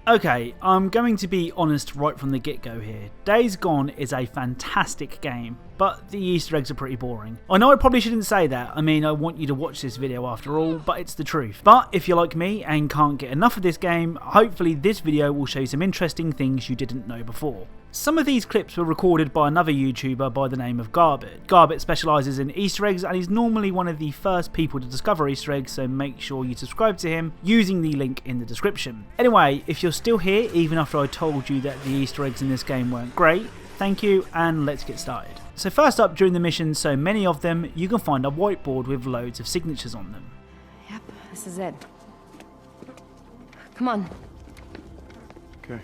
Okay, I'm going to be honest right from the get-go here. Days Gone is a fantastic game, but the Easter eggs are pretty boring. I know I probably shouldn't say that, I mean I want you to watch this video after all, but it's the truth. But if you're like me and can't get enough of this game, hopefully this video will show you some interesting things you didn't know before. Some of these clips were recorded by another YouTuber by the name of Garbett. Garbett specialises in Easter eggs and he's normally one of the first people to discover Easter eggs, so make sure you subscribe to him using the link in the description. Anyway, if you're still here even after I told you that the Easter eggs in this game weren't great, thank you and let's get started. So first up, during the mission, so many of them, you can find a whiteboard with loads of signatures on them. Yep, this is it. Come on. Okay.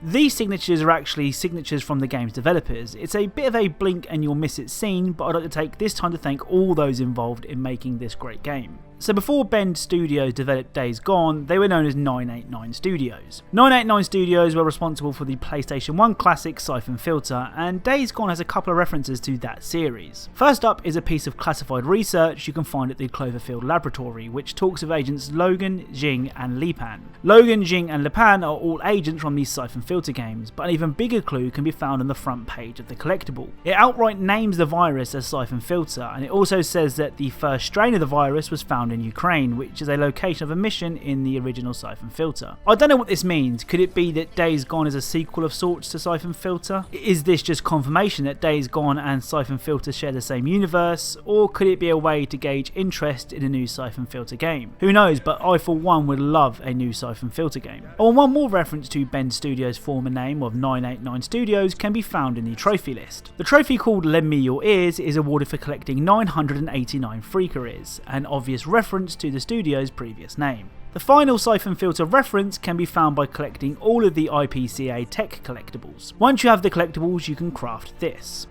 These signatures are actually signatures from the game's developers. It's a bit of a blink and you'll miss it scene, but I'd like to take this time to thank all those involved in making this great game. So before Bend Studios developed Days Gone, they were known as 989 Studios. 989 Studios were responsible for the PlayStation 1 classic Syphon Filter, and Days Gone has a couple of references to that series. First up is a piece of classified research you can find at the Cloverfield Laboratory, which talks of agents Logan, Jing and Lipan. Logan, Jing and Lipan are all agents from these Syphon Filter games, but an even bigger clue can be found on the front page of the collectible. It outright names the virus as Syphon Filter, and it also says that the first strain of the virus was found in Ukraine, which is a location of a mission in the original Syphon Filter. I don't know what this means. Could it be that Days Gone is a sequel of sorts to Syphon Filter? Is this just confirmation that Days Gone and Syphon Filter share the same universe, or could it be a way to gauge interest in a new Syphon Filter game? Who knows, but I for one would love a new Syphon Filter game. Oh, and one more reference to Bend Studios' former name of 989 Studios can be found in the trophy list. The trophy called Lend Me Your Ears is awarded for collecting 989 Freaker Ears, an obvious reference to the studio's previous name. The final Syphon Filter reference can be found by collecting all of the IPCA tech collectibles. Once you have the collectibles, you can craft this.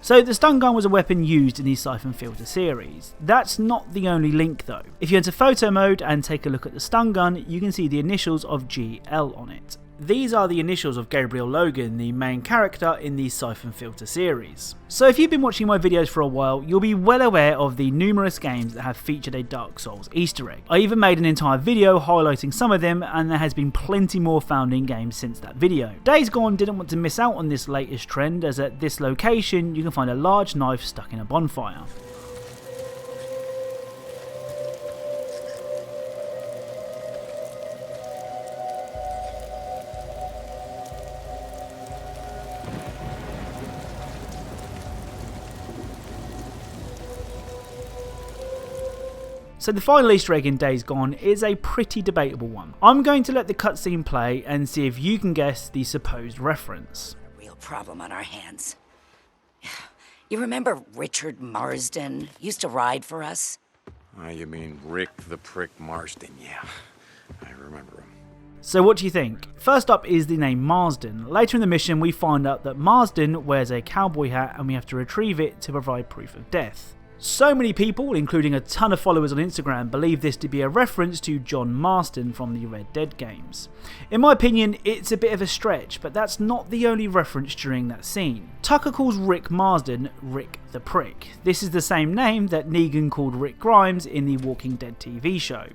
So the stun gun was a weapon used in the Syphon Filter series. That's not the only link though. If you enter photo mode and take a look at the stun gun, you can see the initials of GL on it. These are the initials of Gabriel Logan, the main character in the Syphon Filter series. So if you've been watching my videos for a while, you'll be well aware of the numerous games that have featured a Dark Souls Easter egg. I even made an entire video highlighting some of them, and there has been plenty more found in games since that video. Days Gone didn't want to miss out on this latest trend, as at this location you can find a large knife stuck in a bonfire. So the final Easter egg in Days Gone is a pretty debatable one. I'm going to let the cutscene play and see if you can guess the supposed reference. A real problem on our hands. You remember Richard Marston? Used to ride for us? You mean Rick the Prick Marston? Yeah, I remember him. So what do you think? First up is the name Marston. Later in the mission we find out that Marston wears a cowboy hat and we have to retrieve it to provide proof of death. So many people, including a ton of followers on Instagram, believe this to be a reference to John Marston from the Red Dead games. In my opinion, it's a bit of a stretch, but that's not the only reference during that scene. Tucker calls Rick Marsden Rick the Prick. This is the same name that Negan called Rick Grimes in the Walking Dead TV show.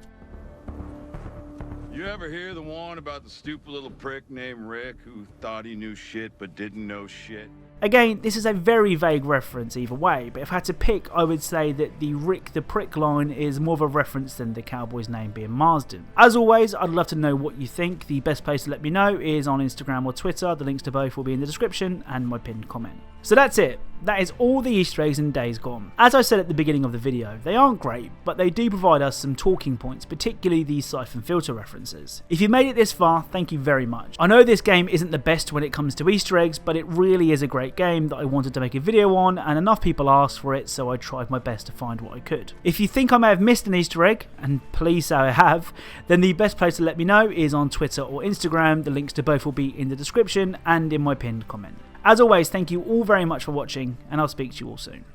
You ever hear the one about the stupid little prick named Rick who thought he knew shit but didn't know shit? Again, this is a very vague reference either way, but if I had to pick, I would say that the Rick the Prick line is more of a reference than the cowboy's name being Marsden. As always, I'd love to know what you think. The best place to let me know is on Instagram or Twitter. The links to both will be in the description and my pinned comment. So that's it. That is all the Easter eggs in Days Gone. As I said at the beginning of the video, they aren't great, but they do provide us some talking points, particularly the Syphon Filter references. If you made it this far, thank you very much. I know this game isn't the best when it comes to Easter eggs, but it really is a great game that I wanted to make a video on, and enough people asked for it, so I tried my best to find what I could. If you think I may have missed an Easter egg, and please say I have, then the best place to let me know is on Twitter or Instagram. The links to both will be in the description and in my pinned comment. As always, thank you all very much for watching, and I'll speak to you all soon.